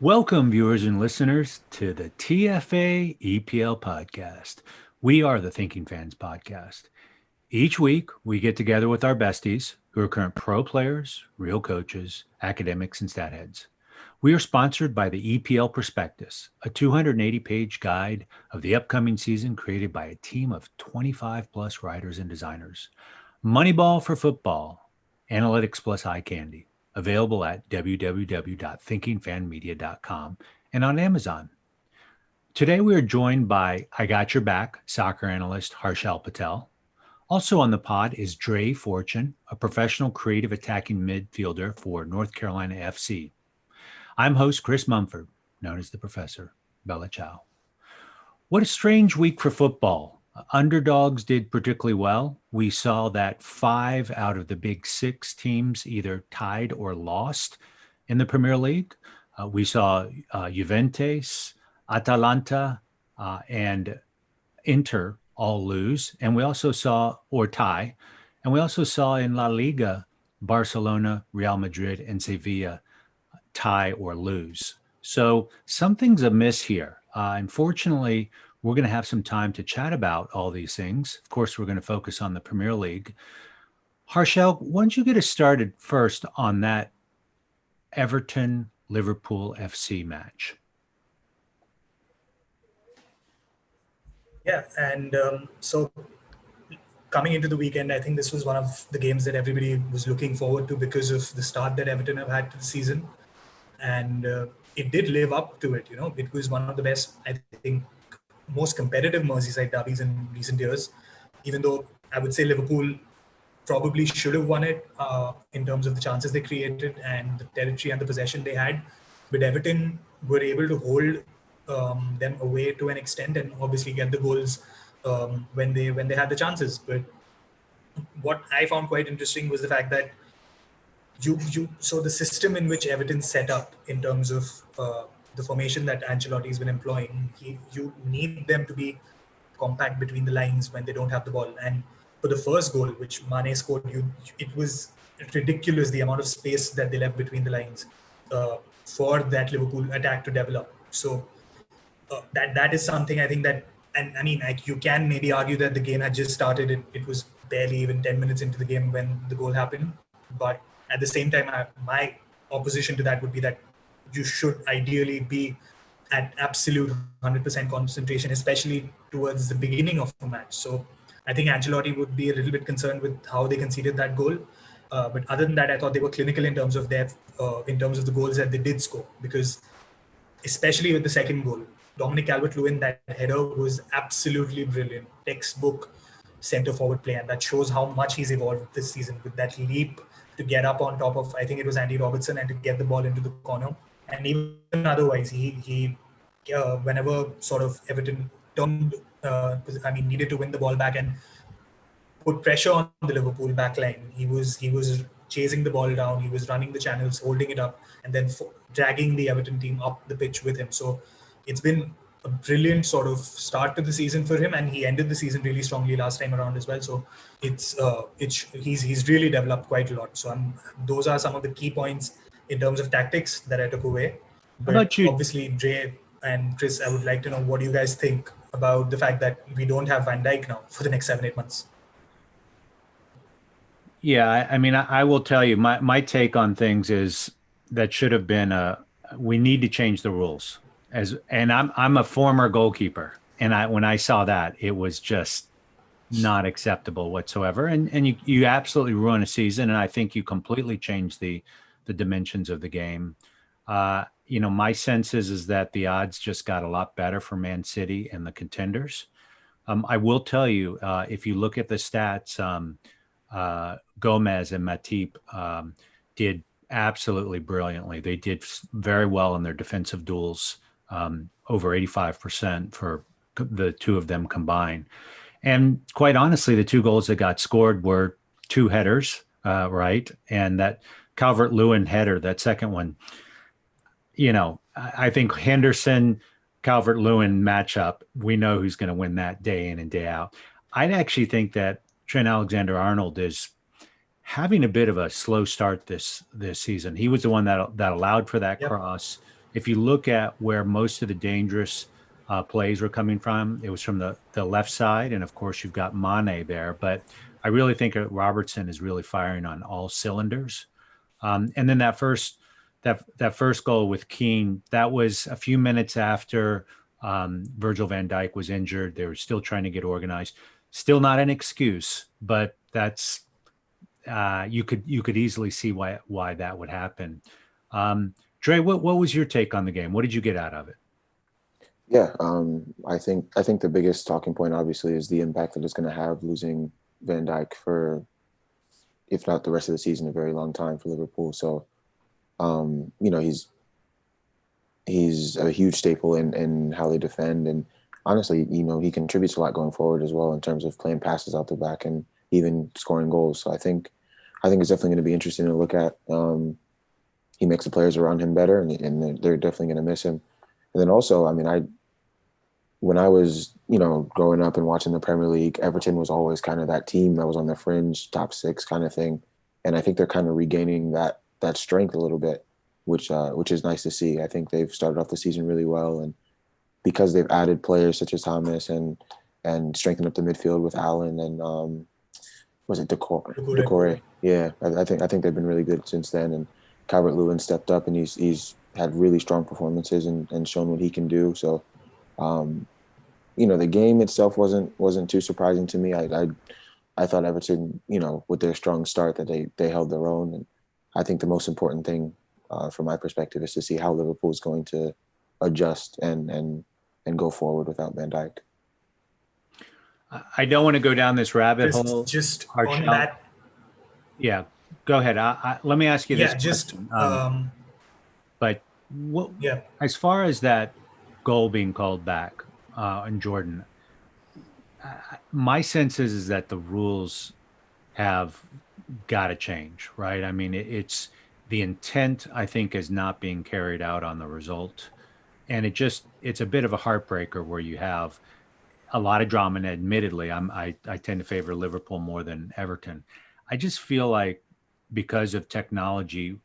Welcome, viewers and listeners, to the TFA EPL Podcast. We are the Thinking Fans Podcast. Each week, we get together with our besties who are current pro players, real coaches, academics, and stat heads. We are sponsored by the EPL Prospectus, a 280-page guide of the upcoming season created by a team of 25-plus writers and designers. Moneyball for football, analytics plus eye candy. Available at www.thinkingfanmedia.com and on Amazon. Today we are joined by I Got Your Back soccer analyst Harshal Patel. Also on the pod is Dre Fortune, a professional creative attacking midfielder for North Carolina FC. I'm host Chris Mumford, known as the Professor. Bella Ciao. What a strange week for football. Underdogs did particularly well. We saw that 5 out of the big 6 teams either tied or lost in the Premier League. We saw Juventus, Atalanta, and Inter all lose. And we also saw, or tie, and we also saw in La Liga, Barcelona, Real Madrid, and Sevilla tie or lose. So something's amiss here. Unfortunately, we're going to have some time to chat about all these things. Of course, we're going to focus on the Premier League. Harshal, why don't you get us started first on that Everton-Liverpool FC match? Yeah, and so coming into the weekend, I think this was one of the games that everybody was looking forward to because of the start that Everton have had to the season. And it did live up to it. It was one of the best, I think, most competitive Merseyside derbies in recent years, even though I would say Liverpool probably should have won it in terms of the chances they created and the territory and the possession they had. But Everton were able to hold them away to an extent and obviously get the goals when they had the chances. But what I found quite interesting was the fact that so the system in which Everton set up in terms of the formation that Ancelotti has been employing, you need them to be compact between the lines when they don't have the ball. And for the first goal, which Mane scored, it was ridiculous the amount of space that they left between the lines for that Liverpool attack to develop. So that is something I think that, and I mean, you can maybe argue that the game had just started. It was barely even 10 minutes into the game when the goal happened. But at the same time, my opposition to that would be that you should ideally be at absolute 100% concentration, especially towards the beginning of a match. So I think Ancelotti would be a little bit concerned with how they conceded that goal. But other than that, I thought they were clinical in terms of the goals that they did score, because especially with the second goal, Dominic Calvert-Lewin, that header was absolutely brilliant. Textbook centre forward play, and that shows how much he's evolved this season with that leap to get up on top of, I think it was Andy Robertson, and to get the ball into the corner. And even otherwise, he whenever sort of Everton needed to win the ball back and put pressure on the Liverpool backline, he was chasing the ball down, he was running the channels, holding it up, and then dragging the Everton team up the pitch with him. So it's been a brilliant sort of start to the season for him, and he ended the season really strongly last time around as well. So he's really developed quite a lot. So those are some of the key points in terms of tactics that I took away. But obviously, Dre and Chris, I would like to know, what do you guys think about the fact that we don't have Van Dijk now for the next 7-8 months? Yeah, I mean, I will tell you, my take on things is that should have been we need to change the rules. And I'm a former goalkeeper, and when I saw that, it was just not acceptable whatsoever. And you absolutely ruin a season, and I think you completely change the dimensions of the game. My sense is that the odds just got a lot better for Man City and the contenders. I will tell you, if you look at the stats, Gomez and Matip did absolutely brilliantly. They did very well in their defensive duels, over 85% for the two of them combined. And quite honestly, the 2 goals that got scored were 2 headers, right? And that Calvert-Lewin header, that second one, I think Henderson, Calvert-Lewin matchup, we know who's going to win that day in and day out. I'd actually think that Trent Alexander-Arnold is having a bit of a slow start this season. He was the one that allowed for that cross. if you look at where most of the dangerous plays were coming from, it was from the left side. And of course, you've got Mane there. But I really think Robertson is really firing on all cylinders. And then that first goal with Keane, that was a few minutes after Virgil van Dijk was injured. They were still trying to get organized. Still not an excuse, but that's you could easily see why that would happen. Dre, what was your take on the game? What did you get out of it? Yeah, I think the biggest talking point obviously is the impact that it's going to have losing Van Dijk for, if not the rest of the season, a very long time for Liverpool. So, he's a huge staple in how they defend, and honestly, he contributes a lot going forward as well in terms of playing passes out the back and even scoring goals. So I think it's definitely going to be interesting to look at. He makes the players around him better, and they're definitely going to miss him. And then also, when I was, growing up and watching the Premier League, Everton was always kind of that team that was on the fringe, top six kind of thing. And I think they're kind of regaining that strength a little bit, which is nice to see. I think they've started off the season really well, and because they've added players such as Thomas and strengthened up the midfield with Allen and was it Decore? Yeah, I think they've been really good since then. And Calvert-Lewin stepped up, and he's had really strong performances and shown what he can do. So, the game itself wasn't too surprising to me. I thought Everton, with their strong start, that they held their own. And I think the most important thing from my perspective is to see how Liverpool is going to adjust and go forward without Van Dijk. I don't want to go down this rabbit hole. Just Harshal. on that. Yeah, go ahead. Let me ask you this. Yeah, just. But as far as that goal being called back in Jordan, my sense is that the rules have got to change, right? I mean, it's the intent, I think, is not being carried out on the result. And it's a bit of a heartbreaker where you have a lot of drama. And admittedly, I tend to favor Liverpool more than Everton. I just feel like because of technology,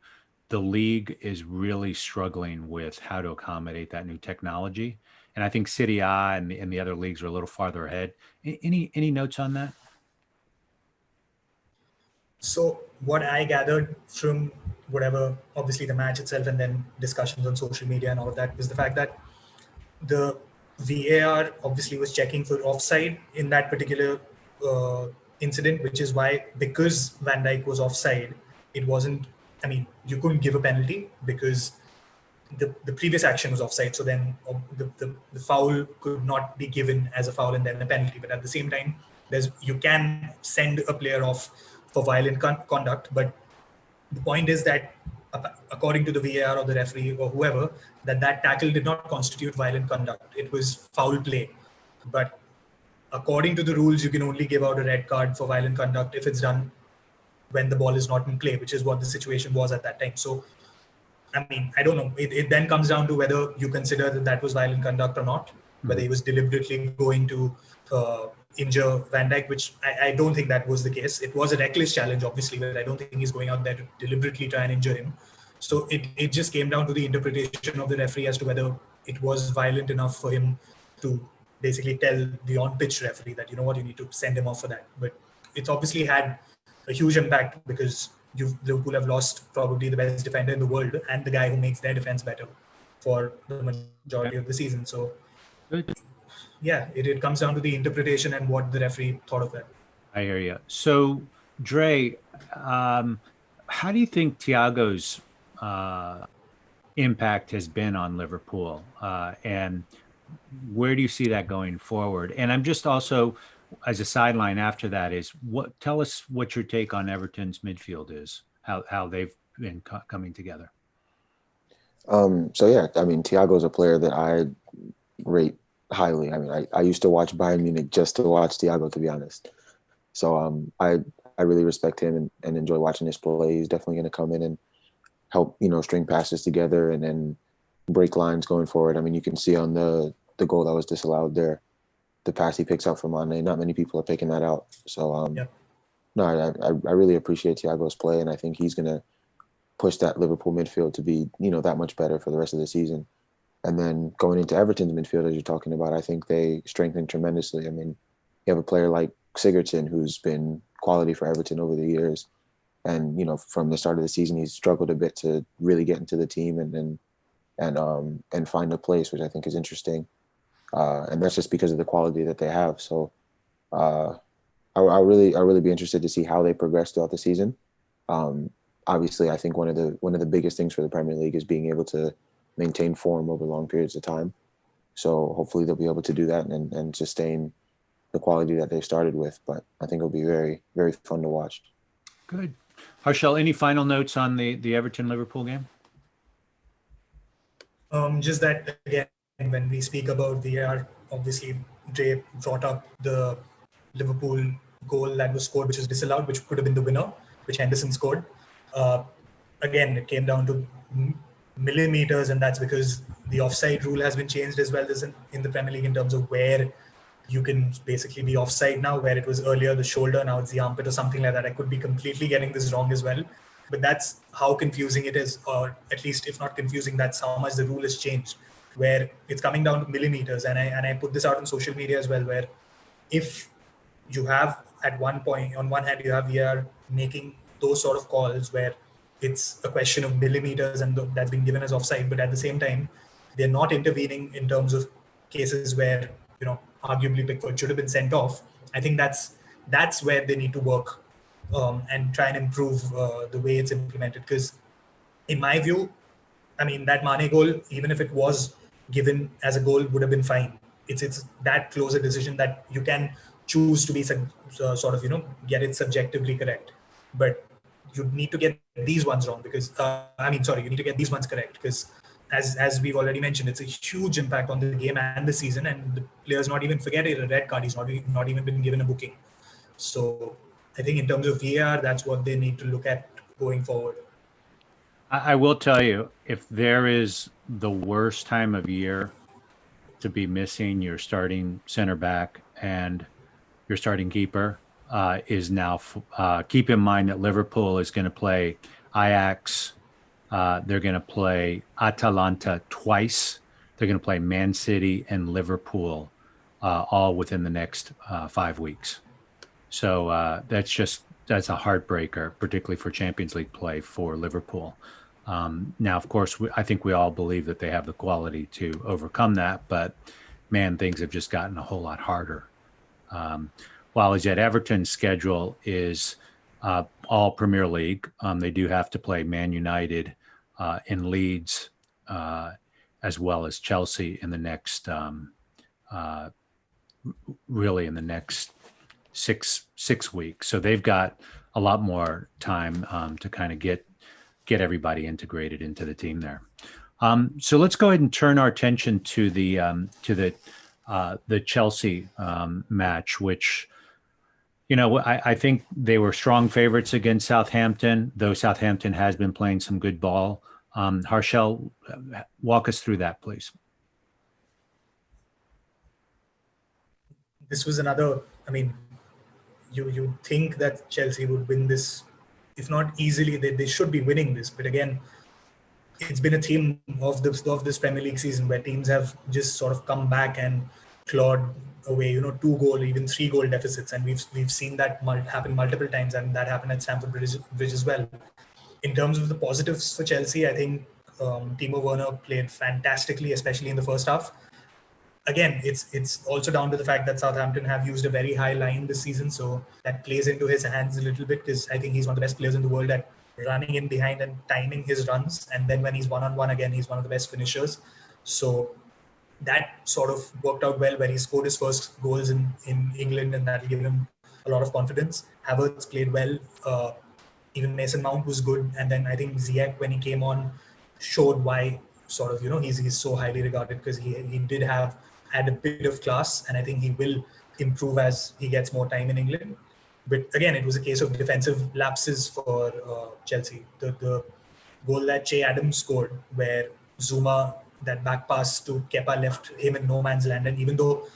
the league is really struggling with how to accommodate that new technology. And I think Serie and the other leagues are a little farther ahead. Any notes on that? So what I gathered from obviously the match itself and then discussions on social media and all of that, was the fact that the VAR obviously was checking for offside in that particular incident, which is why, because Van Dijk was offside, it wasn't, you couldn't give a penalty because the previous action was offside. So then the foul could not be given as a foul and then a penalty. But at the same time, you can send a player off for violent conduct. But the point is that according to the VAR or the referee or whoever, that tackle did not constitute violent conduct. It was foul play. But according to the rules, you can only give out a red card for violent conduct if it's done when the ball is not in play, which is what the situation was at that time. So, I don't know. It then comes down to whether you consider that was violent conduct or not, whether he was deliberately going to injure Van Dijk, which I don't think that was the case. It was a reckless challenge, obviously, but I don't think he's going out there to deliberately try and injure him. So it just came down to the interpretation of the referee as to whether it was violent enough for him to basically tell the on-pitch referee that, you need to send him off for that. But it's obviously had a huge impact because Liverpool have lost probably the best defender in the world and the guy who makes their defense better for the majority of the season. So, yeah, it comes down to the interpretation and what the referee thought of that. I hear you. So, Dre, how do you think Thiago's impact has been on Liverpool? And where do you see that going forward? And I'm just also, as a sideline after that, tell us what your take on Everton's midfield is, how they've been coming together. Thiago's a player that I rate highly. I used to watch Bayern Munich just to watch Thiago, to be honest. So I really respect him and enjoy watching his play. He's definitely going to come in and help, string passes together and then break lines going forward. You can see on the goal that was disallowed there, the pass he picks up from Mane. Not many people are picking that out. So, I really appreciate Thiago's play, and I think he's going to push that Liverpool midfield to be, that much better for the rest of the season. And then going into Everton's midfield, as you're talking about, I think they strengthened tremendously. I mean, you have a player like Sigurdsson, who's been quality for Everton over the years. And, from the start of the season, he's struggled a bit to really get into the team and find a place, which I think is interesting. And that's just because of the quality that they have. So I'll really be interested to see how they progress throughout the season. Obviously, I think one of the biggest things for the Premier League is being able to maintain form over long periods of time. So hopefully they'll be able to do that and sustain the quality that they've started with. But I think it'll be very, very fun to watch. Good. Harshal, any final notes on the Everton-Liverpool game? Just that, again, when we speak about VAR, obviously Dre brought up the Liverpool goal that was scored, which was disallowed, which could have been the winner, which Henderson scored. Again, it came down to millimeters, and that's because the offside rule has been changed as well as in the Premier League in terms of where you can basically be offside now, where it was earlier the shoulder, now it's the armpit or something like that. I could be completely getting this wrong as well, but that's how confusing it is, or at least if not confusing, that's how much the rule has changed, where it's coming down to millimeters. And I put this out on social media as well, where if you have at one point, on one hand, you have VAR making those sort of calls where it's a question of millimeters and that's been given as offside, but at the same time, they're not intervening in terms of cases where, arguably Pickford should have been sent off. I think that's where they need to work and try and improve the way it's implemented. Because in my view, I mean, that Mane goal, even if it was given as a goal, would have been fine. It's that close a decision that you can choose to be get it subjectively correct. But you need to get these ones wrong because, you need to get these ones correct because as we've already mentioned, it's a huge impact on the game and the season, and the player's not even forgetting a red card. He's not even been given a booking. So I think in terms of VAR, that's what they need to look at going forward. I will tell you, if there is the worst time of year to be missing your starting center back and your starting keeper is now, keep in mind that Liverpool is going to play Ajax. They're going to play Atalanta twice. They're going to play Man City and Liverpool all within the next 5 weeks. So that's a heartbreaker, particularly for Champions League play for Liverpool. Now, of course, I think we all believe that they have the quality to overcome that, but man, things have just gotten a whole lot harder. While as yet Everton's schedule is all Premier League, they do have to play ManUnited and Leeds, as well as Chelsea in the next, really in the next six weeks. So they've got a lot more time to kind of get everybody integrated into the team there. So let's go ahead and turn our attention to the Chelsea match, which, I think they were strong favorites against Southampton, though Southampton has been playing some good ball. Harshal, walk us through that, please. This was another, you think that Chelsea would win this, if not easily, they should be winning this. But again, it's been a theme of this Premier League season where teams have just sort of come back and clawed away, 2-goal, even 3-goal deficits. And we've seen that happen multiple times, and that happened at Stamford Bridge as well. In terms of the positives for Chelsea, I think Timo Werner played fantastically, especially in the first half. Again, it's also down to the fact that Southampton have used a very high line this season, so that plays into his hands a little bit because I think he's one of the best players in the world at running in behind and timing his runs. And then when he's one-on-one again, he's one of the best finishers. So that sort of worked out well where he scored his first goals in England, and that will give him a lot of confidence. Havertz played well. Even Mason Mount was good. And then I think Ziyech, when he came on, showed why sort of, he's so highly regarded because he did had a bit of class, and I think he will improve as he gets more time in England. But again, it was a case of defensive lapses for Chelsea. The goal that Che Adams scored, where Zuma, that back pass to Kepa left him in no man's land, and even though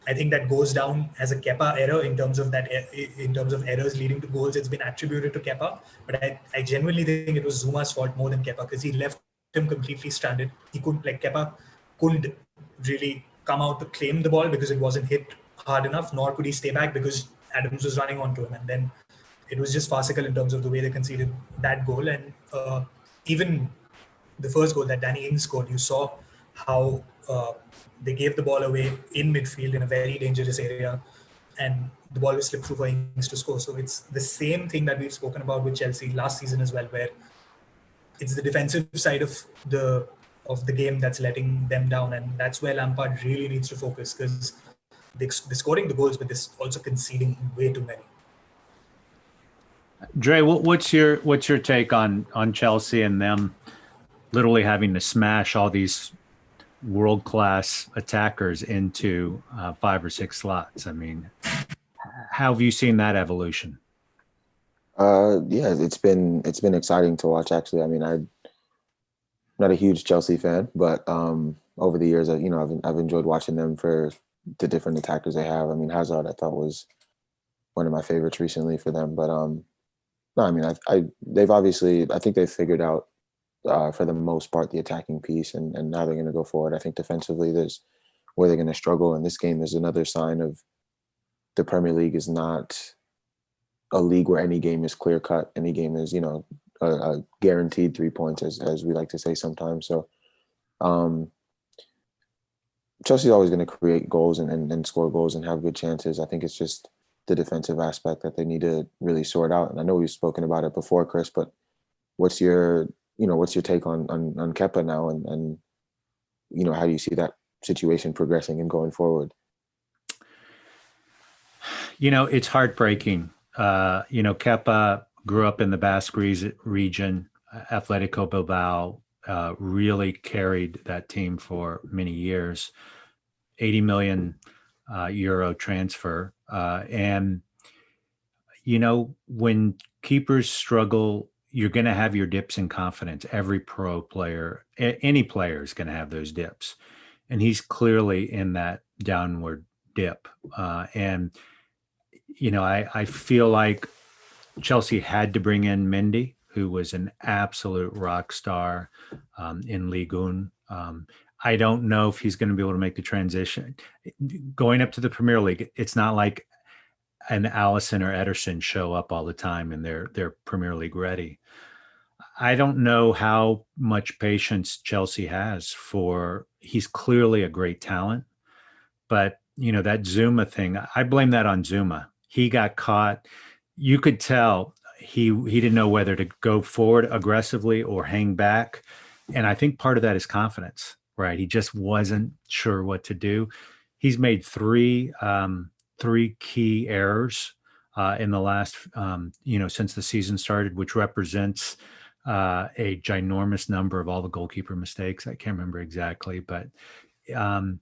I think that goes down as a Kepa error in terms of errors leading to goals. It's been attributed to Kepa, but I genuinely think it was Zuma's fault more than Kepa, because he left him completely stranded. Kepa couldn't really come out to claim the ball because it wasn't hit hard enough, nor could he stay back because Adams was running onto him. And then it was just farcical in terms of the way they conceded that goal. And even the first goal that Danny Ings scored, you saw how they gave the ball away in midfield in a very dangerous area, and the ball was slipped through for Ings to score. So it's the same thing that we've spoken about with Chelsea last season as well, where it's the defensive side of the game that's letting them down, and that's where Lampard really needs to focus, because they're scoring the goals, but they're also conceding way too many. Dre, what's your take on Chelsea and them literally having to smash all these world-class attackers into 5 or 6 slots? I mean, how have you seen that evolution? Yeah, it's been exciting to watch, actually. I mean, I'm not a huge Chelsea fan, but over the years, I've enjoyed watching them for the different attackers they have. I mean, Hazard, I thought, was one of my favorites recently for them. But no, I mean, they've obviously, I think they've figured out for the most part the attacking piece, and now they're going to go forward. I think defensively, there's where they're going to struggle. And this game is another sign of the Premier League is not a league where any game is clear cut. Any game is, a guaranteed 3 points, as we like to say sometimes. So Chelsea's always going to create goals and score goals and have good chances. I think it's just the defensive aspect that they need to really sort out. And I know we've spoken about it before, Chris, but what's your take on Kepa now, and how do you see that situation progressing and going forward? It's heartbreaking. Kepa grew up in the Basque region. Atletico Bilbao really carried that team for many years. 80 million euro transfer. And when keepers struggle, you're going to have your dips in confidence. Every pro player, any player is going to have those dips. And he's clearly in that downward dip. I feel like Chelsea had to bring in Mendy, who was an absolute rock star in Ligue 1. I don't know if he's going to be able to make the transition. Going up to the Premier League, it's not like an Alisson or Ederson show up all the time and they're Premier League ready. I don't know how much patience Chelsea has he's clearly a great talent, but that Zuma thing, I blame that on Zuma. He got caught. You could tell he didn't know whether to go forward aggressively or hang back. And I think part of that is confidence, right? He just wasn't sure what to do. He's made three key errors in the last, since the season started, which represents a ginormous number of all the goalkeeper mistakes. I can't remember exactly, but I'm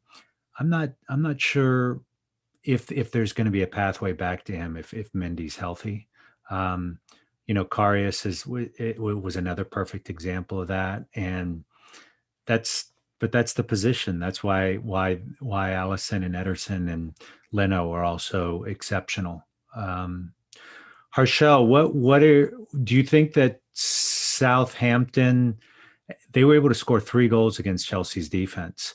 not sure if there's going to be a pathway back to him if Mendy's healthy. Karius was another perfect example of that, and that's the position. That's why Alisson and Ederson and Leno are also exceptional. Harshal, do you think that Southampton, they were able to score 3 goals against Chelsea's defense?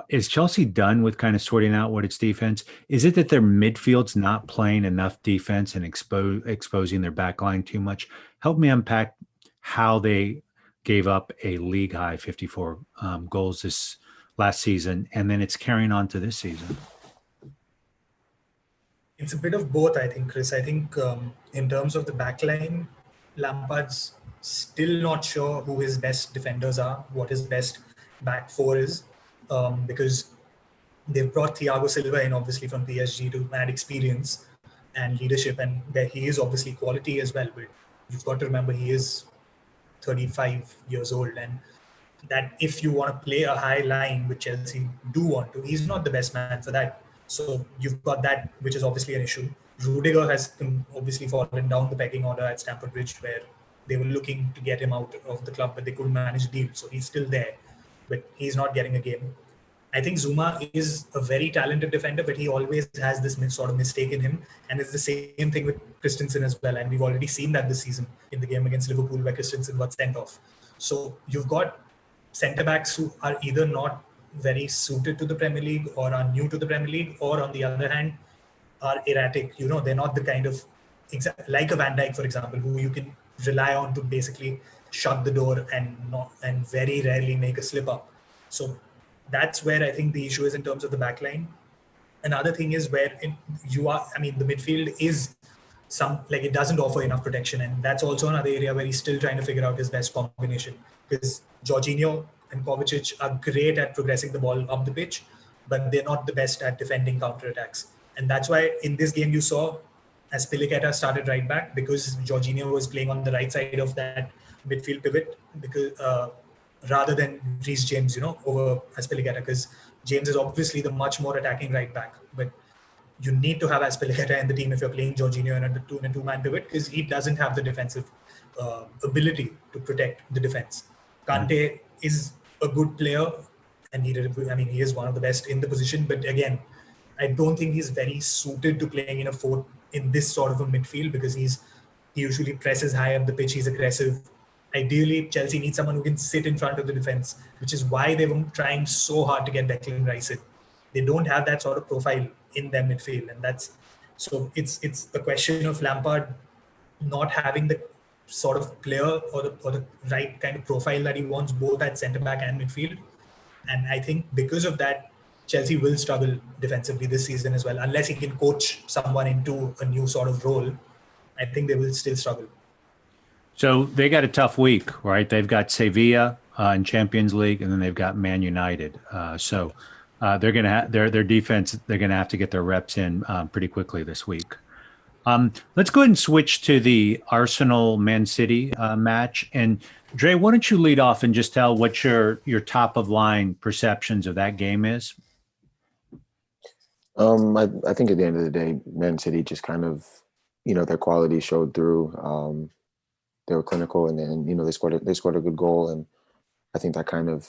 Is Chelsea done with kind of sorting out what its defense? Is it that their midfield's not playing enough defense and exposing their back line too much? Help me unpack how they gave up a league high 54 goals this last season, and then it's carrying on to this season. It's a bit of both, I think, Chris. I think in terms of the back line, Lampard's still not sure who his best defenders are, what his best back four is. Because they've brought Thiago Silva in, obviously, from PSG to add experience and leadership, and where he is obviously quality as well. But you've got to remember he is 35 years old, and that if you want to play a high line, which Chelsea do want to, he's not the best man for that. So you've got that, which is obviously an issue. Rudiger has obviously fallen down the pecking order at Stamford Bridge, where they were looking to get him out of the club, but they couldn't manage the deal. So he's still there, but he's not getting a game. I think Zuma is a very talented defender, but he always has this sort of mistake in him. And it's the same thing with Christensen as well. And we've already seen that this season in the game against Liverpool where Christensen got sent off. So you've got centre-backs who are either not very suited to the Premier League or are new to the Premier League, or on the other hand, are erratic. They're not the kind of, like a Van Dijk, for example, who you can rely on to basically shut the door and very rarely make a slip up. So that's where I think the issue is in terms of the back line. Another thing is where the midfield is it doesn't offer enough protection. And that's also another area where he's still trying to figure out his best combination. Because Jorginho and Kovacic are great at progressing the ball up the pitch, but they're not the best at defending counterattacks. And that's why in this game you saw Azpilicueta started right back, because Jorginho was playing on the right side of that midfield pivot, because rather than Reece James, over Azpilicueta, because James is obviously the much more attacking right back. But you need to have Azpilicueta in the team if you're playing Jorginho in a two-man pivot, because he doesn't have the defensive ability to protect the defense. Kante is a good player, and he is one of the best in the position. But again, I don't think he's very suited to playing in a fourth in this sort of a midfield, because he usually presses high up the pitch. He's aggressive. Ideally, Chelsea needs someone who can sit in front of the defense, which is why they were trying so hard to get Declan Rice in. They don't have that sort of profile in their midfield, and it's a question of Lampard not having the sort of player or the right kind of profile that he wants, both at centre back and midfield. And I think because of that, Chelsea will struggle defensively this season as well, unless he can coach someone into a new sort of role. I think they will still struggle. So they got a tough week, right? They've got Sevilla in Champions League, and then they've got Man United. So they're going to have their defense. They're going to have to get their reps in pretty quickly this week. Let's go ahead and switch to the Arsenal Man City match. And Dre, why don't you lead off and just tell what your top of line perceptions of that game is? I think at the end of the day, Man City just kind of, their quality showed through. They were clinical, and then they scored a good goal, and I think that kind of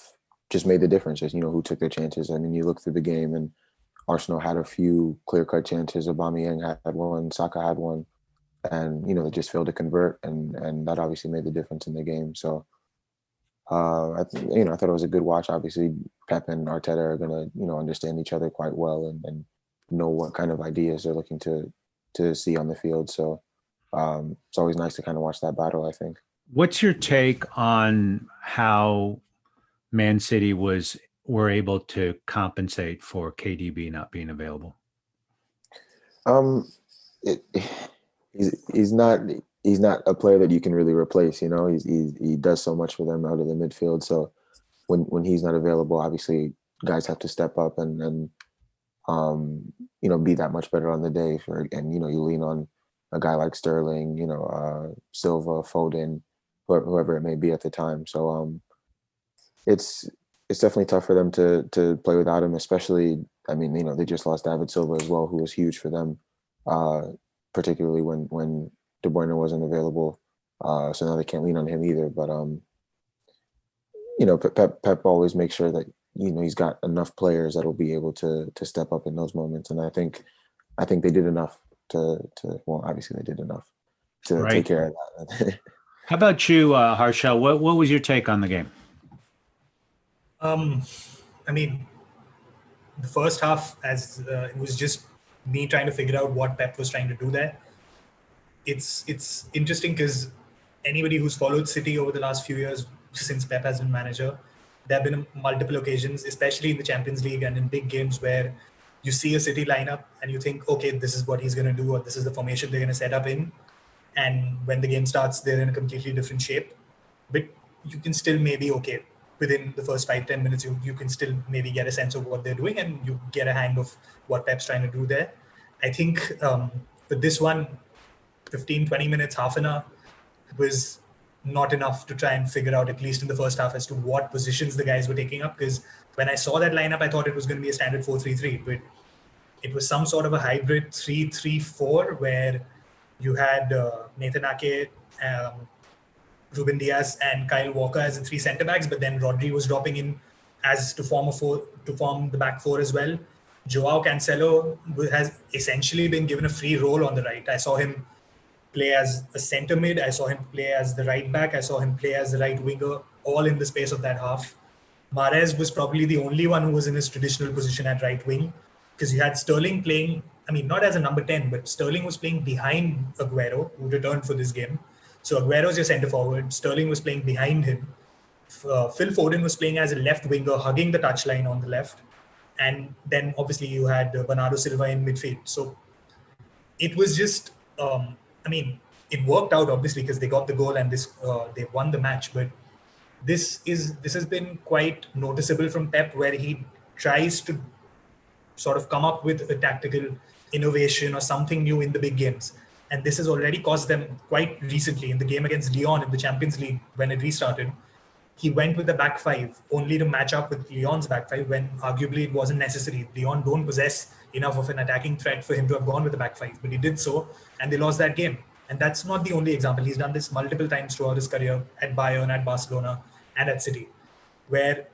just made the difference. Just who took their chances. I mean, you look through the game, and Arsenal had a few clear-cut chances. Aubameyang had one, Saka had one, and they just failed to convert, and that obviously made the difference in the game. So, I thought it was a good watch. Obviously, Pep and Arteta are gonna understand each other quite well and know what kind of ideas they're looking to see on the field. So. It's always nice to kind of watch that battle, I think. What's your take on how Man City were able to compensate for KDB not being available? He's not a player that you can really replace. He does so much for them out of the midfield. So when he's not available, obviously guys have to step up and be that much better on the day. You lean on a guy like Sterling, Silva, Foden, whoever it may be at the time. So it's definitely tough for them to play without him, especially, they just lost David Silva as well, who was huge for them, particularly when De Bruyne wasn't available. So now they can't lean on him either. But, Pep always makes sure that, he's got enough players that will be able to step up in those moments. And I think they did enough obviously they did enough to take care of that. How about you, Harshal? What was your take on the game? The first half, as it was just me trying to figure out what Pep was trying to do there. It's interesting because anybody who's followed City over the last few years since Pep has been manager, there have been multiple occasions, especially in the Champions League and in big games, where you see a City lineup and you think, okay, this is what he's going to do, or this is the formation they're going to set up in. And when the game starts, they're in a completely different shape. But you can still maybe, within the first 5-10 minutes, you can still maybe get a sense of what they're doing and you get a hang of what Pep's trying to do there. I think for this one, 15-20 minutes, half an hour was not enough to try and figure out, at least in the first half, as to what positions the guys were taking up. Because when I saw that lineup, I thought it was going to be a standard 4-3-3, but it was some sort of a hybrid 3-3-4 where you had Nathan Ake, Ruben Diaz and Kyle Walker as the three centre-backs, but then Rodri was dropping in as to form the back four as well. Joao Cancelo has essentially been given a free role on the right. I saw him play as a centre mid. I saw him play as the right back. I saw him play as the right winger, all in the space of that half. Mahrez was probably the only one who was in his traditional position at right wing, because you had Sterling playing, not as a number 10, but Sterling was playing behind Aguero, who returned for this game. So Aguero's your centre forward. Sterling was playing behind him. Phil Foden was playing as a left winger, hugging the touchline on the left. And then obviously you had Bernardo Silva in midfield. So it was just, it worked out obviously because they got the goal and they won the match. But this has been quite noticeable from Pep, where he tries to sort of come up with a tactical innovation or something new in the big games. And this has already cost them quite recently in the game against Lyon in the Champions League when it restarted. He went with the back five only to match up with Lyon's back five when arguably it wasn't necessary. Lyon don't possess enough of an attacking threat for him to have gone with the back five, but he did so and they lost that game. And that's not the only example. He's done this multiple times throughout his career at Bayern, at Barcelona, and at City, where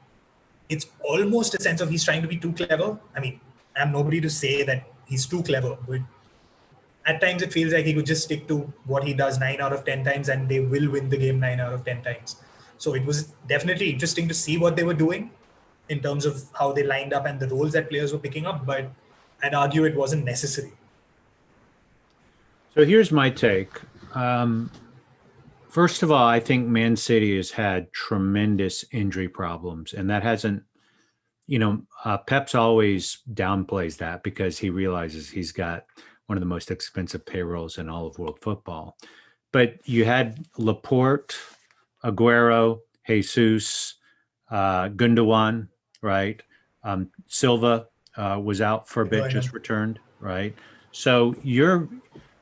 it's almost a sense of he's trying to be too clever. I'm nobody to say that he's too clever, but at times it feels like he could just stick to what he does 9 out of 10 times and they will win the game 9 out of 10 times. So it was definitely interesting to see what they were doing in terms of how they lined up and the roles that players were picking up, but I'd argue it wasn't necessary. So here's my take. First of all, I think Man City has had tremendous injury problems, and that hasn't, Pep's always downplays that because he realizes he's got one of the most expensive payrolls in all of world football. But you had Laporte, Aguero, Jesus, Gundogan, right? Silva was out for a bit, just returned, right? So you're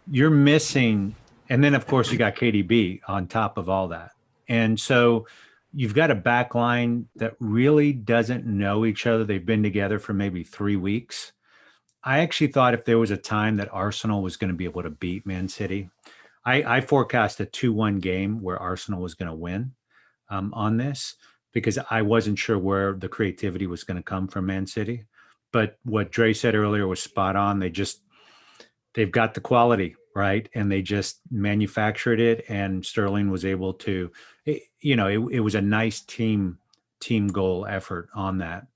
missing, and then of course you got KDB on top of all that. And so you've got a back line that really doesn't know each other. They've been together for maybe 3 weeks. I actually thought if there was a time that Arsenal was going to be able to beat Man City, I forecast a 2-1 game where Arsenal was going to win on this, because I wasn't sure where the creativity was going to come from Man City. But what Dre said earlier was spot on. They've got the quality, right? And they just manufactured it, and Sterling was able to, it was a nice team goal effort on that.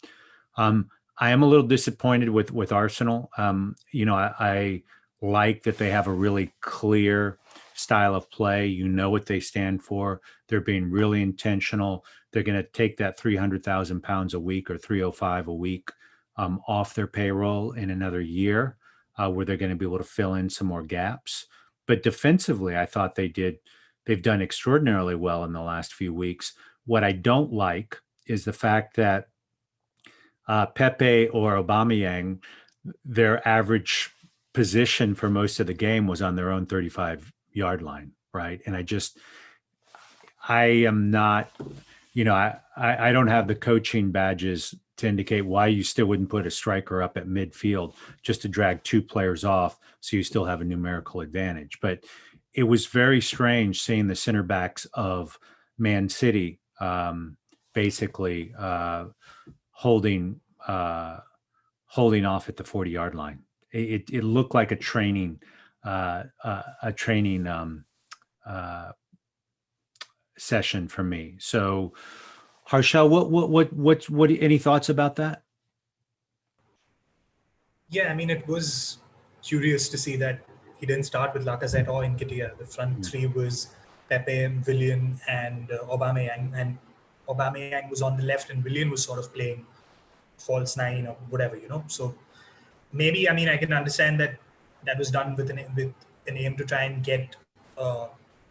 I am a little disappointed with Arsenal. I like that they have a really clear style of play. You know what they stand for. They're being really intentional. They're going to take that £300,000 a week or 305 a week off their payroll in another year, where they're going to be able to fill in some more gaps. But defensively, I thought they've done extraordinarily well in the last few weeks. What I don't like is the fact that Pepe or Aubameyang, their average position for most of the game was on their own 35-yard line, right? And I am not, I don't have the coaching badges to indicate why you still wouldn't put a striker up at midfield just to drag 2 players off so you still have a numerical advantage. But it was very strange seeing the center backs of Man City basically holding off at the 40-yard line. It looked like a training session for me. So, Harshal, what any thoughts about that? Yeah, it was curious to see that he didn't start with Lacazette or Nketiah. The front three was Pepe, Willian, and Aubameyang. And Aubameyang was on the left, and Willian was sort of playing false 9 or whatever, So maybe, I can understand that was done with an aim to try and get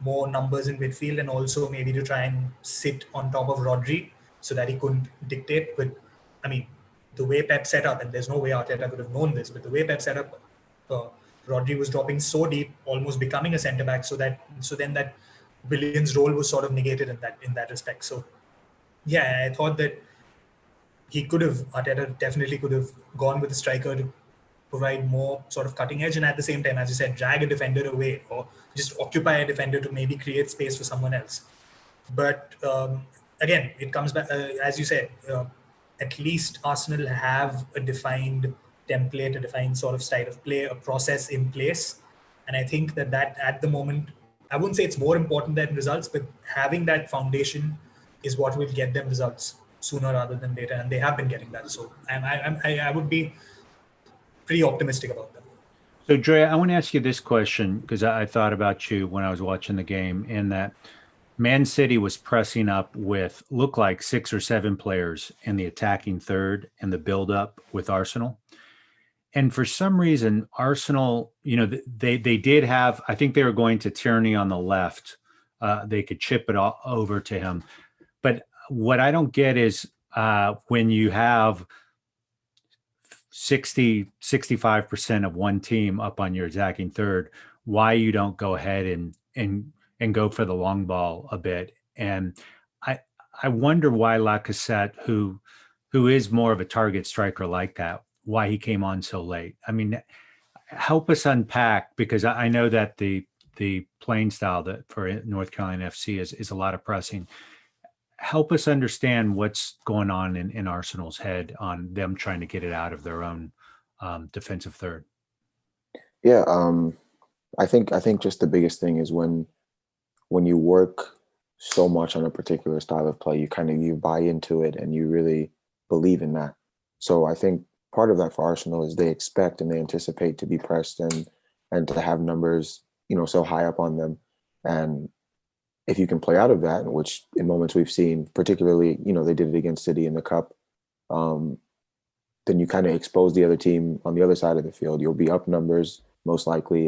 more numbers in midfield, and also maybe to try and sit on top of Rodri so that he couldn't dictate. But the way Pep set up, and there's no way Arteta could have known this, but the way Pep set up, Rodri was dropping so deep, almost becoming a centre back, so then that Willian's role was sort of negated in that respect. So yeah, I thought that Arteta definitely could have gone with a striker to provide more sort of cutting edge, and at the same time, as you said, drag a defender away or just occupy a defender to maybe create space for someone else. But again, it comes back, as you said, at least Arsenal have a defined template, a defined sort of style of play, a process in place. And I think that at the moment, I wouldn't say it's more important than results, but having that foundation is what will get them results sooner rather than later. And they have been getting that. So I would be pretty optimistic about that. So, Dre, I want to ask you this question because I thought about you when I was watching the game, in that Man City was pressing up with, looked like 6 or 7 players in the attacking third and the build-up with Arsenal. And for some reason, Arsenal, they did have, I think they were going to Tierney on the left. They could chip it all over to him. But what I don't get is when you have 65% of one team up on your attacking third, why you don't go ahead and go for the long ball a bit. And I wonder why Lacazette, who is more of a target striker like that, why he came on so late. I mean, help us unpack, because I know that the playing style that for North Carolina FC is a lot of pressing. Help us understand what's going on in Arsenal's head on them trying to get it out of their own defensive third. Yeah, I think just the biggest thing is when you work so much on a particular style of play, you buy into it and you really believe in that. So I think part of that for Arsenal is they expect and they anticipate to be pressed and to have numbers, so high up on them. And if you can play out of that, which in moments we've seen, particularly, they did it against City in the Cup, then you kind of expose the other team on the other side of the field. You'll be up numbers most likely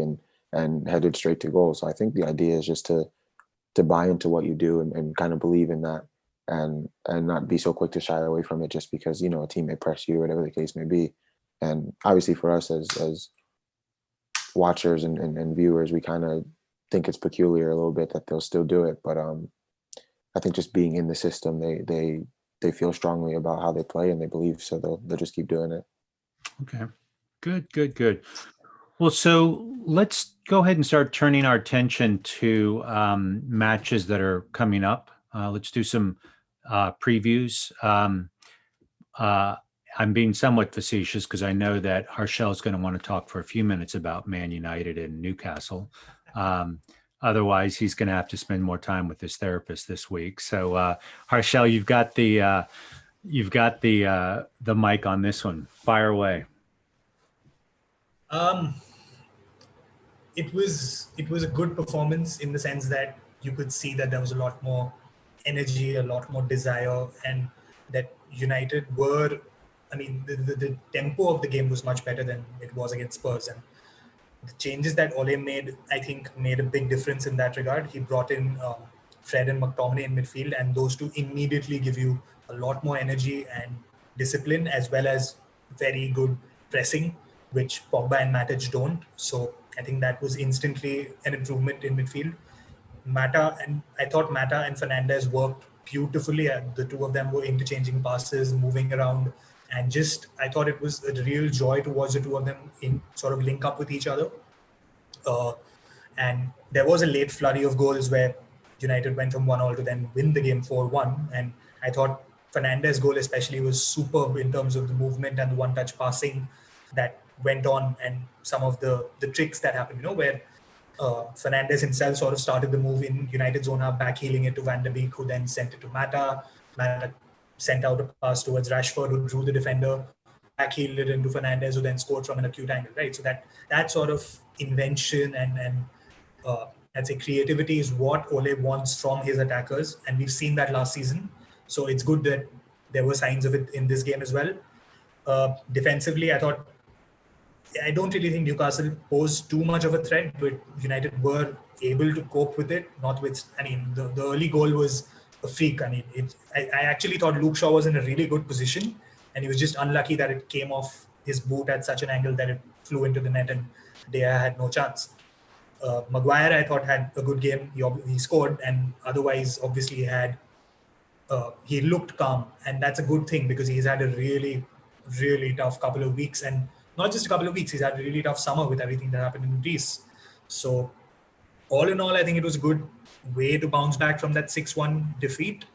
and headed straight to goal. So I think the idea is just to buy into what you do and kind of believe in that and not be so quick to shy away from it just because, a team may press you or whatever the case may be. And obviously for us as watchers and viewers, we kind of think it's peculiar a little bit that they'll still do it. But I think just being in the system, they feel strongly about how they play and they believe, so they'll just keep doing it. Okay, good. Well, so let's go ahead and start turning our attention to matches that are coming up. Let's do some previews. I'm being somewhat facetious because I know that Harshal is going to want to talk for a few minutes about Man United and Newcastle. Otherwise, he's going to have to spend more time with his therapist this week. So, Harshal, you've got the mic on this one. Fire away. It was a good performance in the sense that you could see that there was a lot more energy, a lot more desire, and that United were, the tempo of the game was much better than it was against Spurs. And the changes that Ole made, I think, made a big difference in that regard. He brought in Fred and McTominay in midfield, and those two immediately give you a lot more energy and discipline, as well as very good pressing, which Pogba and Matic don't. So I think that was instantly an improvement in midfield. I thought Mata and Fernandes worked beautifully. The two of them were interchanging passes, moving around, and I thought it was a real joy to watch the two of them in sort of link up with each other. And there was a late flurry of goals where United went from 1-1 to then win the game 4-1. And I thought Fernandes' goal especially was superb in terms of the movement and the one-touch passing that went on, and some of the tricks that happened, where Fernandes himself sort of started the move in United's own half, back heeling it to Van der Beek, who then sent it to Mata. Mata sent out a pass towards Rashford, who drew the defender, back heeled it into Fernandes, who then scored from an acute angle, right? So that sort of invention and I'd say creativity is what Ole wants from his attackers, and we've seen that last season. So it's good that there were signs of it in this game as well. Defensively, I don't really think Newcastle posed too much of a threat, but United were able to cope with it. The early goal was a freak. I actually thought Luke Shaw was in a really good position, and he was just unlucky that it came off his boot at such an angle that it flew into the net, and De Gea had no chance. Maguire, I thought, had a good game. He scored, and otherwise, obviously, he looked calm, and that's a good thing because he's had a really, really tough couple of weeks, and not just a couple of weeks, he's had a really tough summer with everything that happened in Greece. So all in all, I think it was a good way to bounce back from that 6-1 defeat.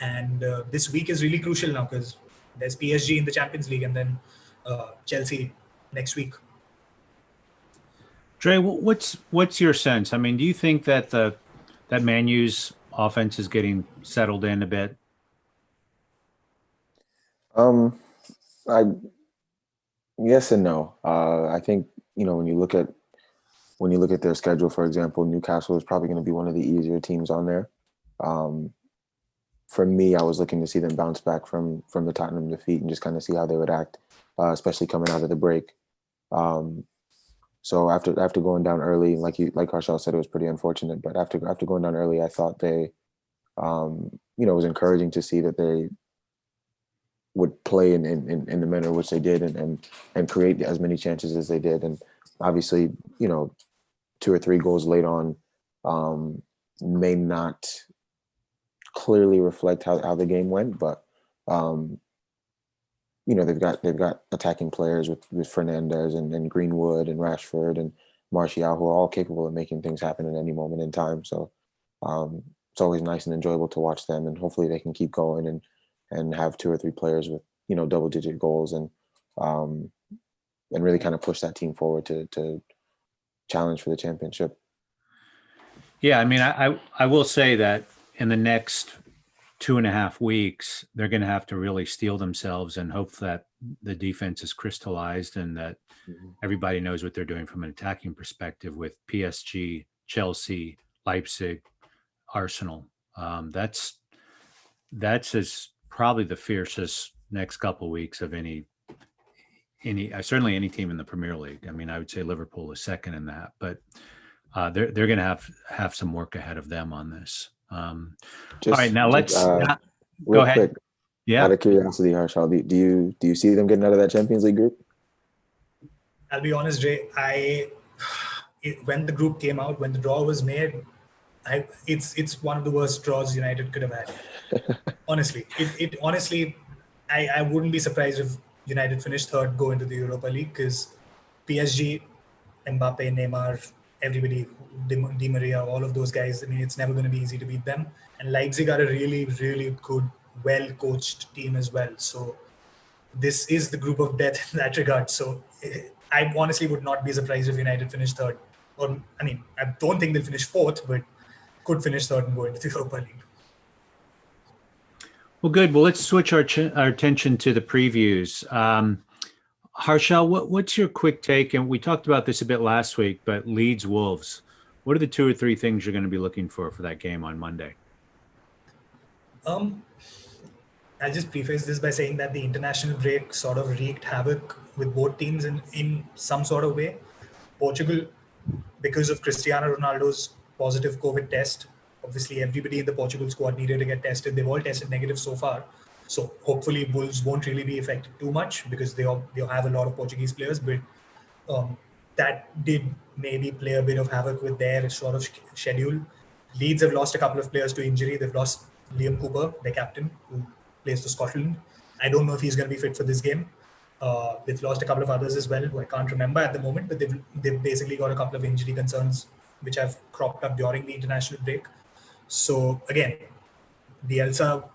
And this week is really crucial now because there's PSG in the Champions League, and then Chelsea next week. Dre, what's your sense? I mean, do you think that that Man U's offense is getting settled in a bit? I yes and no. I think when you look at their schedule, for example, Newcastle is probably going to be one of the easier teams on there. For me, I was looking to see them bounce back from the Tottenham defeat and just kind of see how they would act, especially coming out of the break. So after going down early, like Harshal said, it was pretty unfortunate. But after going down early, I thought they, it was encouraging to see that they would play in the manner which they did and create as many chances as they did. And obviously, 2 or 3 goals late on may not clearly reflect how the game went, but they've got attacking players with Fernandez and Greenwood and Rashford and Martial, who are all capable of making things happen at any moment in time. So it's always nice and enjoyable to watch them, and hopefully they can keep going and have 2 or 3 players with double-digit goals and really kind of push that team forward to challenge for the championship. Yeah, I mean, I will say that in the next 2.5 weeks, they're going to have to really steel themselves and hope that the defense is crystallized and that everybody knows what they're doing from an attacking perspective with PSG, Chelsea, Leipzig, Arsenal. That's as probably the fiercest next couple of weeks of any certainly any team in the Premier League. I mean, I would say Liverpool is second in that, but they're going to have some work ahead of them on this. All right, now let's go ahead. Quick, yeah. Out of curiosity, Harshal, do you see them getting out of that Champions League group? I'll be honest, Jay. When the group came out, when the draw was made, it's one of the worst draws United could have had. Honestly, I wouldn't be surprised if United finished third, go into the Europa League, because PSG, Mbappe, Neymar, everybody, Di Maria, all of those guys, I mean, it's never going to be easy to beat them. And Leipzig are a really, really good, well-coached team as well. So this is the group of death in that regard. So I honestly would not be surprised if United finished third. Or, I mean, I don't think they'll finish fourth, but could finish third and go into the Europa League. Well, good. Well, let's switch our attention to the previews. Harshal, what's your quick take? And we talked about this a bit last week, but Leeds-Wolves, what are the 2 or 3 things you're going to be looking for that game on Monday? I'll just preface this by saying that the international break sort of wreaked havoc with both teams in some sort of way. Portugal, because of Cristiano Ronaldo's positive COVID test, obviously everybody in the Portugal squad needed to get tested. They've all tested negative so far. So hopefully Wolves won't really be affected too much because they have a lot of Portuguese players. But that did maybe play a bit of havoc with their sort of schedule. Leeds have lost a couple of players to injury. They've lost Liam Cooper, their captain, who plays for Scotland. I don't know if he's going to be fit for this game. They've lost a couple of others as well, who I can't remember at the moment, but they've basically got a couple of injury concerns which have cropped up during the international break. So again, Bielsa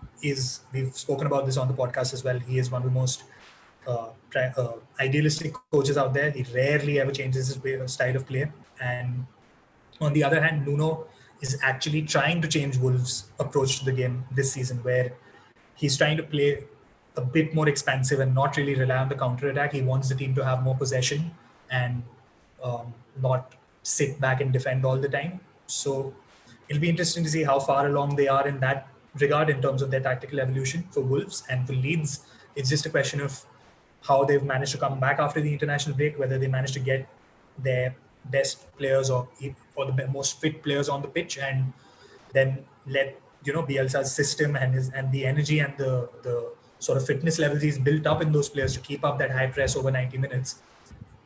we've spoken about this on the podcast as well. He is one of the most idealistic coaches out there. He rarely ever changes his style of play. And on the other hand, Nuno is actually trying to change Wolves' approach to the game this season, where he's trying to play a bit more expansive and not really rely on the counter-attack. He wants the team to have more possession and not sit back and defend all the time. So it'll be interesting to see how far along they are in that regard in terms of their tactical evolution for Wolves. And for Leeds, it's just a question of how they've managed to come back after the international break, whether they managed to get their best players or the most fit players on the pitch, and then let Bielsa's system and the energy and the sort of fitness levels he's built up in those players to keep up that high press over 90 minutes.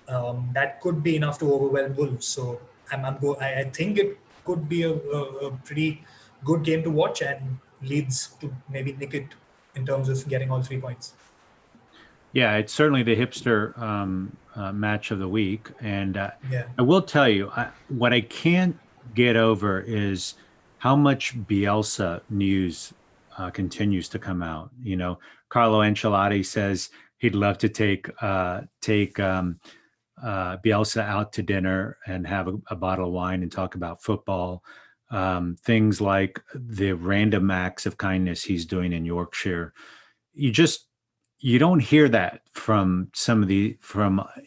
That could be enough to overwhelm Wolves. So I think it could be a pretty good game to watch, and Leeds to maybe nick it in terms of getting all 3 points. Yeah, it's certainly the hipster match of the week. And I will tell you, what I can't get over is how much Bielsa news continues to come out. You know, Carlo Ancelotti says he'd love to take Bielsa out to dinner and have a bottle of wine and talk about football. Things like the random acts of kindness he's doing in Yorkshire. You don't hear that from